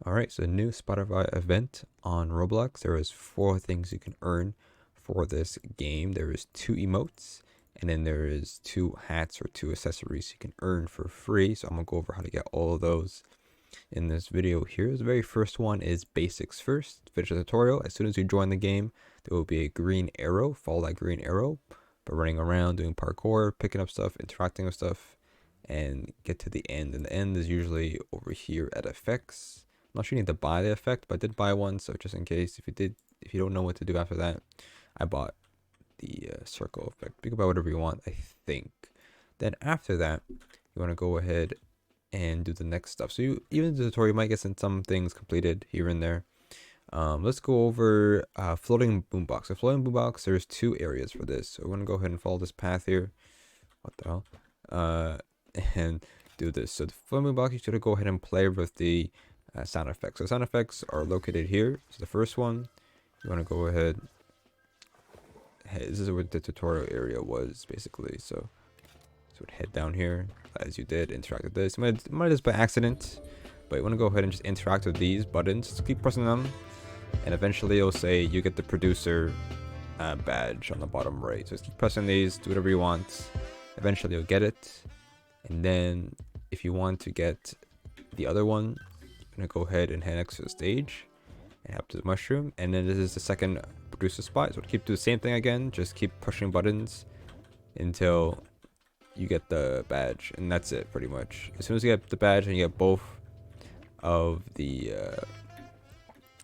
Alright, so new Spotify event on Roblox. There is 4 things you can earn for this game. There is 2 emotes, and then there is 2 hats or 2 accessories you can earn for free. So I'm gonna go over how to get all of those in this video here. The very first one is basics first. Finish the tutorial. As soon as you join the game, there will be a green arrow. Follow that green arrow by running around, doing parkour, picking up stuff, interacting with stuff, and get to the end. And the end is usually over here at effects. I'm not sure you need to buy the effect, but I did buy one, so just in case, if you don't know what to do after that, I bought the circle effect. You can buy whatever you want, I think. Then after that, you want to go ahead and do the next stuff. So even the tutorial, you might get some things completed here and there. Let's go over Floating Boombox. So Floating Boombox, there's 2 areas for this. So we're going to go ahead and follow this path here. What the hell? And do this. So the Floating Boombox, you should go ahead and play with the sound effects. So sound effects are located here. So the first one, you want to go ahead. Hey, this is where the tutorial area was basically. So head down here as you did, interact with this. Might just by accident, but you want to go ahead and just interact with these buttons. Just keep pressing them, and eventually it'll say you get the producer badge on the bottom right. So just keep pressing these, do whatever you want. Eventually you'll get it, and then if you want to get the other one, you're gonna go ahead and head next to the stage and up to the mushroom, and then this is the second producer spot. So keep doing the same thing again, just keep pushing buttons until you get the badge, and that's it pretty much. As soon as you get the badge and you get both of the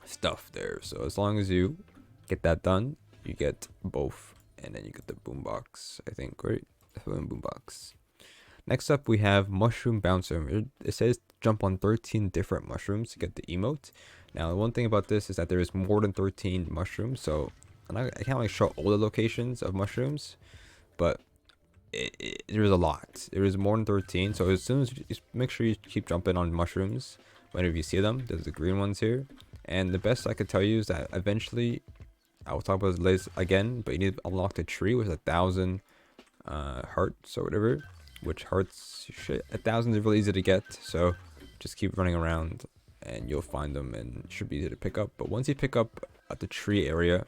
stuff there, so as long as you get that done, you get both, and then you get the boombox, I think, right? The boombox. Next up, we have Mushroom Bouncer. It says jump on 13 different mushrooms to get the emote. Now, the one thing about this is that there is more than 13 mushrooms, so I can't like show all the locations of mushrooms, but there's a lot. There is more than 13, so as soon as you just make sure you keep jumping on mushrooms whenever you see them. There's the green ones here, and the best I could tell you is that eventually I'll talk about this again, but you need to unlock the tree with 1,000 hearts or whatever. Which hearts, shit, 1,000 is really easy to get, so just keep running around and you'll find them, and it should be easy to pick up. But once you pick up at the tree area,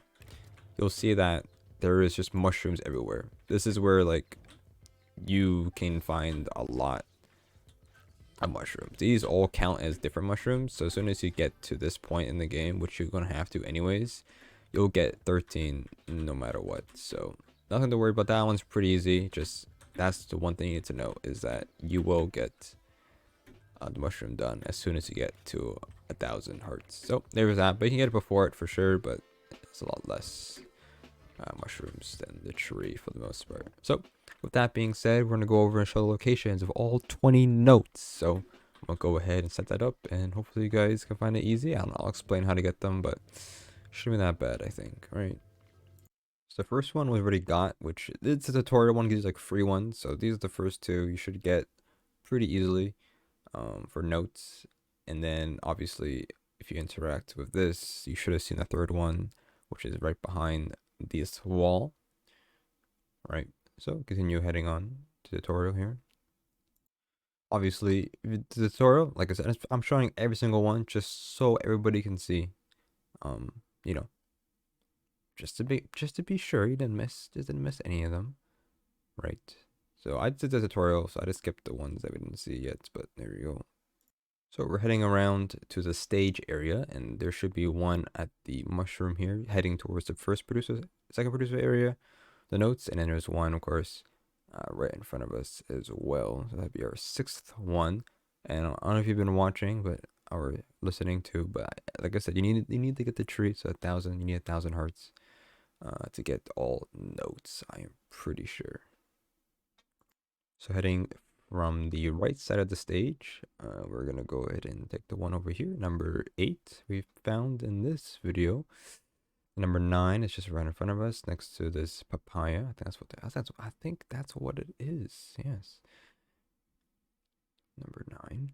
you'll see that there is just mushrooms everywhere. This is where like you can find a lot of mushrooms. These all count as different mushrooms, so as soon as you get to this point in the game, which you're gonna have to anyways, you'll get 13 no matter what. So nothing to worry about. That one's pretty easy. Just that's the one thing you need to know, is that you will get the mushroom done as soon as you get to 1,000 hearts. So there's that, but you can get it before it for sure, but it's a lot less mushrooms than the tree for the most part. So with that being said, we're going to go over and show the locations of all 20 notes. So I'm going to go ahead and set that up, and hopefully you guys can find it easy. I'll explain how to get them, but shouldn't be that bad, I think. All right. So the first one we've already got, which it's a tutorial one, gives like free ones. So these are the first 2 you should get pretty easily for notes. And then obviously if you interact with this, you should have seen the third one, which is right behind this wall. Right. So continue heading on to the tutorial here. Obviously the tutorial, like I said, I'm showing every single one just so everybody can see, you know, just to be sure you didn't miss any of them, right? So I did the tutorial, so I just skipped the ones that we didn't see yet, but there you go. So we're heading around to the stage area, and there should be one at the mushroom here, heading towards the second producer area, the notes, and then there's one, of course, right in front of us as well. So that'd be our 6th one. And I don't know if you've been watching, but or listening to, but like I said, you need to get the tree. So 1,000, you need 1,000 hearts to get all notes, I am pretty sure. So heading from the right side of the stage, we're gonna go ahead and take the one over here, number 8 we found in this video. Number 9 is just right in front of us, next to this papaya. I think that's what it is. Yes. Number 9.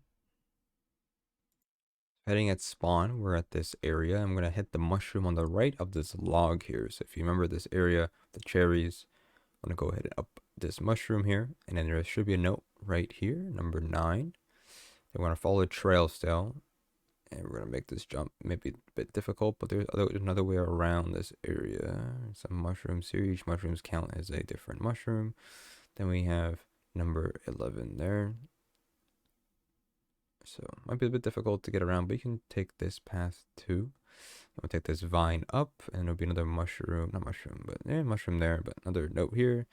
Heading at spawn, we're at this area. I'm gonna hit the mushroom on the right of this log here. So if you remember this area, the cherries, I'm gonna go ahead and up this mushroom here, and then there should be a note right here, number 9. We're gonna follow the trail still, and we're gonna make this jump maybe a bit difficult, but there's another way around this area. Some mushrooms here. Each mushrooms count as a different mushroom. Then we have number 11 there. So might be a bit difficult to get around, but you can take this path too. We'll take this vine up, and there'll be another mushroom, not mushroom, but yeah, mushroom there, but another note here.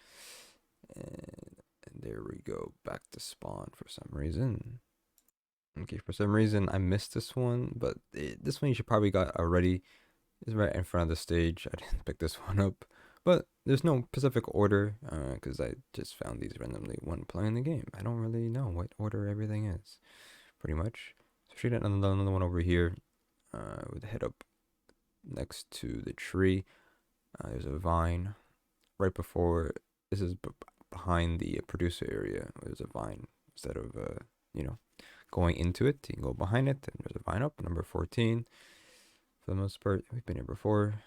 And there we go, back to spawn for some reason. Okay, for some reason I missed this one, but this one you should probably got already. It's right in front of the stage. I didn't pick this one up, but there's no specific order because I just found these randomly when playing the game. I don't really know what order everything is, pretty much. So shoot another one over here with the head up next to the tree. There's a vine right before. This is behind the producer area. There's a vine instead of going into it. You can go behind it, and there's a vine up, number 14. For the most part, we've been here before.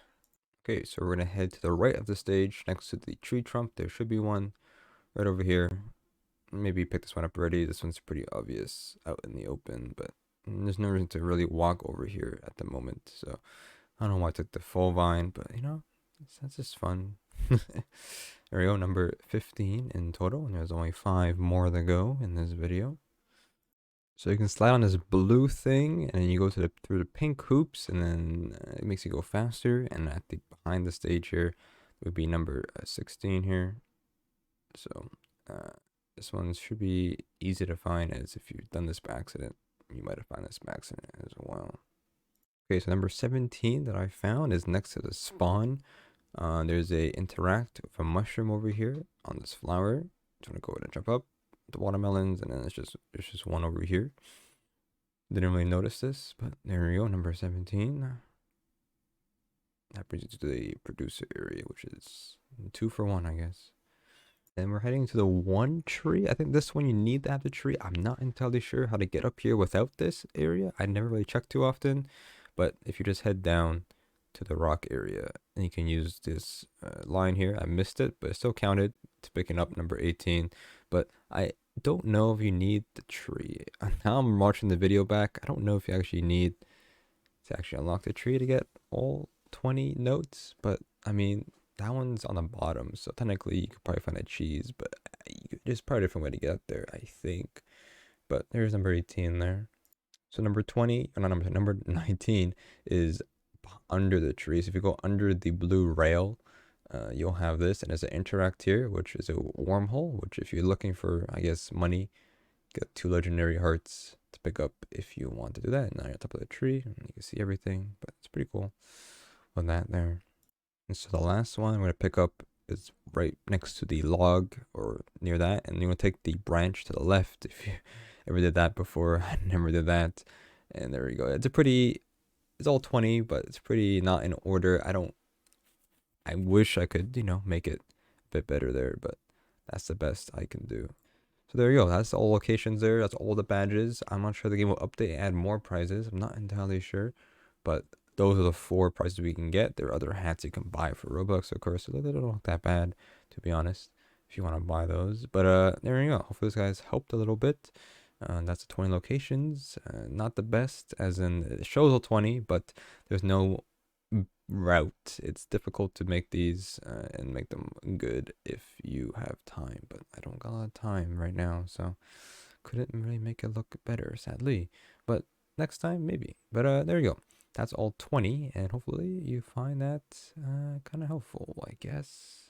Okay, so we're gonna head to the right of the stage, next to the tree trunk. There should be one right over here. Maybe pick this one up already. This one's pretty obvious out in the open, but there's no reason to really walk over here at the moment. So I don't know why I took the full vine, but that's just fun. There we go, number 15 in total, and there's only 5 more to go in this video. So you can slide on this blue thing, and then you go to through the pink hoops, and then it makes you go faster. And I think behind the stage here would be number 16 here. So this one should be easy to find, as if you've done this by accident, you might have found this by accident as well. Okay, so number 17 that I found is next to the spawn. There's a interact with a mushroom over here on this flower. Just want to go ahead and jump up the watermelons, and then there's just one over here. Didn't really notice this, but there we go, number 17. That brings you to the producer area, which is 2 for 1, I guess. Then we're heading to the 1 tree. I think this one you need to have the tree. I'm not entirely sure how to get up here without this area. I never really checked too often, but if you just head down to the rock area, and you can use this line here. I missed it, but it still counted to picking up number 18. But I don't know if you need the tree. Now I'm watching the video back. I don't know if you actually need to actually unlock the tree to get all 20 notes, but I mean, that one's on the bottom, so technically you could probably find a cheese, but there's probably a different way to get there, I think. But there's number 18 there. So number 20, or not number 19 is under the tree. So if you go under the blue rail, you'll have this, and there's an interact here, which is a wormhole, which if you're looking for, I guess, money, get 2 legendary hearts to pick up if you want to do that. Now you're on top of the tree, and you can see everything, but it's pretty cool with that there. And so the last one I'm going to pick up is right next to the log, or near that, and you're going to take the branch to the left. If you ever did that before, I never did that. And there we go. It's all 20, but it's pretty not in order. I wish I could, make it a bit better there, but that's the best I can do. So there you go. That's all locations there. That's all the badges. I'm not sure the game will update and add more prizes. I'm not entirely sure, but those are the 4 prizes we can get. There are other hats you can buy for Robux, of course, so they don't look that bad, to be honest, if you want to buy those. But there you go. Hopefully this guys helped a little bit. That's the 20 locations. Not the best, as in it shows all 20, but there's no route. It's difficult to make these and make them good if you have time, but I don't got a lot of time right now, so couldn't really make it look better, sadly. But next time, maybe. But there you go. That's all 20, and hopefully you find that kind of helpful, I guess.